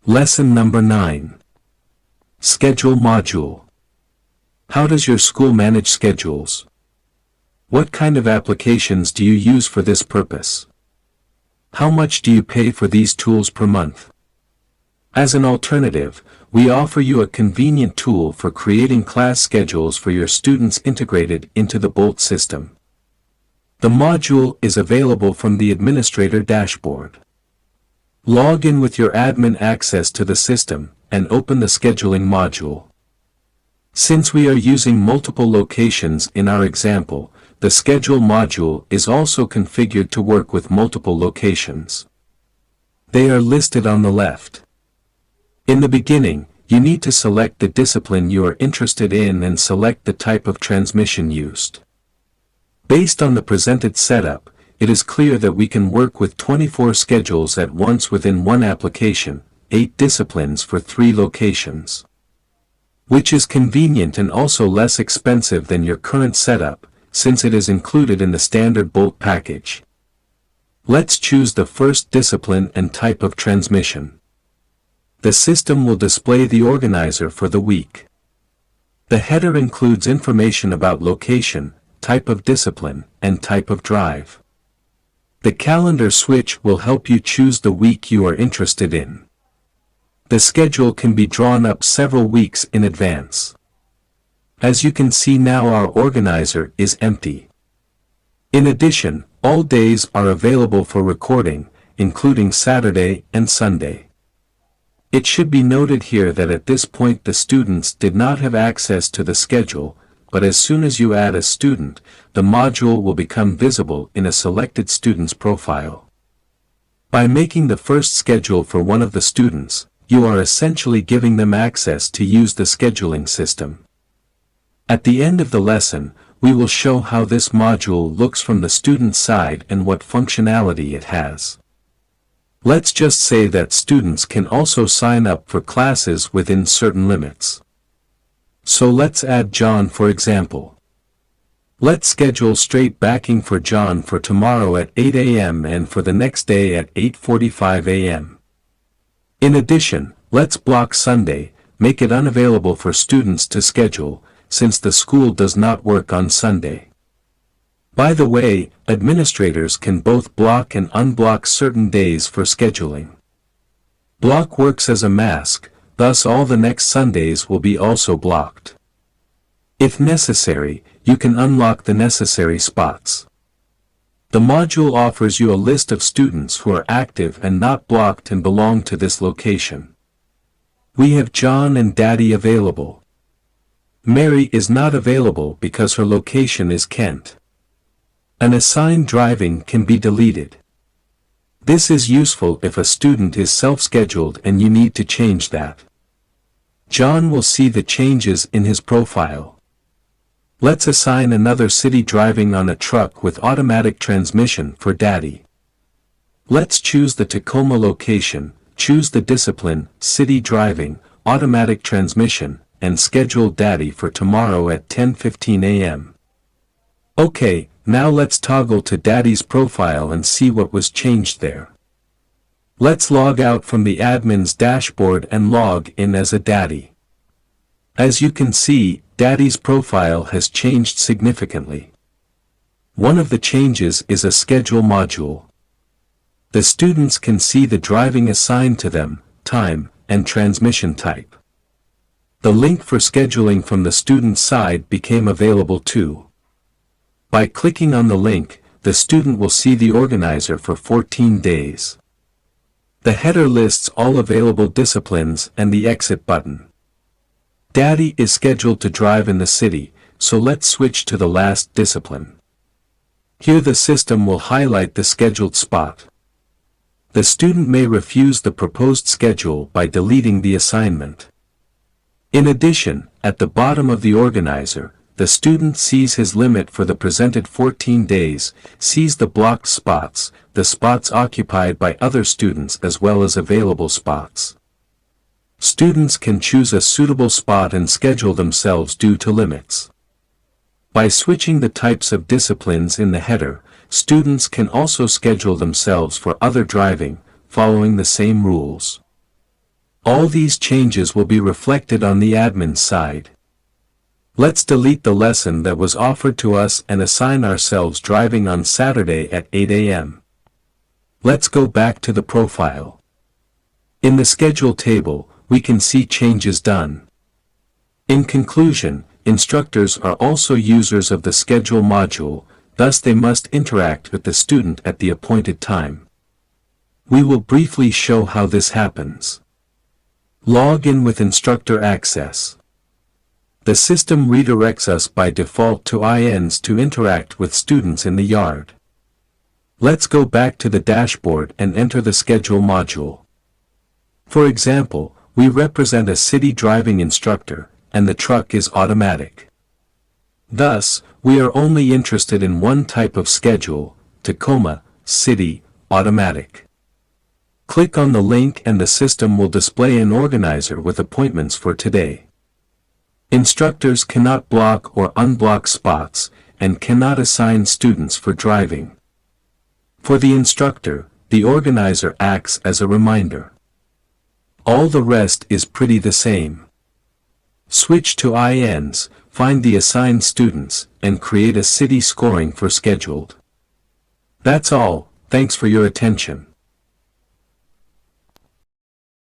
Lesson number 9. Schedule module. How does your school manage schedules? What kind of applications do you use for this purpose? How much do you pay for these tools per month? As an alternative, we offer you a convenient tool for creating class schedules for your students integrated into the Bolt system. The module is available from the administrator dashboard. Log in with your admin access to the system, and open the scheduling module. Since we are using multiple locations in our example, the schedule module is also configured to work with multiple locations. They are listed on the left. In the beginning, you need to select the discipline you are interested in and select the type of transmission used. Based on the presented setup, it is clear that we can work with 24 schedules at once within one application, 8 disciplines for 3 locations. Which is convenient and also less expensive than your current setup, since it is included in the standard Bolt package. Let's choose the first discipline and type of transmission. The system will display the organizer for the week. The header includes information about location, type of discipline, and type of drive. The calendar switch will help you choose the week you are interested in. The schedule can be drawn up several weeks in advance. As you can see now, our organizer is empty. In addition, all days are available for recording, including Saturday and Sunday. It should be noted here that at this point the students did not have access to the schedule, but as soon as you add a student, the module will become visible in a selected student's profile. By making the first schedule for one of the students, you are essentially giving them access to use the scheduling system. At the end of the lesson, we will show how this module looks from the student's side and what functionality it has. Let's just say that students can also sign up for classes within certain limits. So let's add John for example. Let's schedule straight backing for John for tomorrow at 8 a.m. and for the next day at 8:45 a.m. In addition, let's block Sunday, make it unavailable for students to schedule, since the school does not work on Sunday. By the way, administrators can both block and unblock certain days for scheduling. Block works as a mask, thus all the next Sundays will be also blocked. If necessary, you can unlock the necessary spots. The module offers you a list of students who are active and not blocked and belong to this location. We have John and Daddy available. Mary is not available because her location is Kent. An assigned driving can be deleted. This is useful if a student is self-scheduled and you need to change that. John will see the changes in his profile. Let's assign another city driving on a truck with automatic transmission for Daddy. Let's choose the Tacoma location, choose the discipline, city driving, automatic transmission, and schedule Daddy for tomorrow at 10:15 a.m. Okay, now let's toggle to Daddy's profile and see what was changed there. Let's log out from the admin's dashboard and log in as a Daddy. As you can see, Daddy's profile has changed significantly. One of the changes is a schedule module. The students can see the driving assigned to them, time, and transmission type. The link for scheduling from the student's side became available too. By clicking on the link, the student will see the organizer for 14 days. The header lists all available disciplines and the exit button. Daddy is scheduled to drive in the city, so let's switch to the last discipline. Here the system will highlight the scheduled spot. The student may refuse the proposed schedule by deleting the assignment. In addition, at the bottom of the organizer, the student sees his limit for the presented 14 days, sees the blocked spots, the spots occupied by other students as well as available spots. Students can choose a suitable spot and schedule themselves due to limits. By switching the types of disciplines in the header, students can also schedule themselves for other driving, following the same rules. All these changes will be reflected on the admin side. Let's delete the lesson that was offered to us and assign ourselves driving on Saturday at 8 a.m. Let's go back to the profile. In the schedule table, we can see changes done. In conclusion, instructors are also users of the schedule module, thus they must interact with the student at the appointed time. We will briefly show how this happens. Log in with instructor access. The system redirects us by default to INs to interact with students in the yard. Let's go back to the dashboard and enter the schedule module. For example, we represent a city driving instructor, and the truck is automatic. Thus, we are only interested in one type of schedule, Tacoma, City, Automatic. Click on the link and the system will display an organizer with appointments for today. Instructors cannot block or unblock spots, and cannot assign students for driving. For the instructor, the organizer acts as a reminder. All the rest is pretty the same. Switch to INs, find the assigned students, and create a city scoring for scheduled. That's all, thanks for your attention.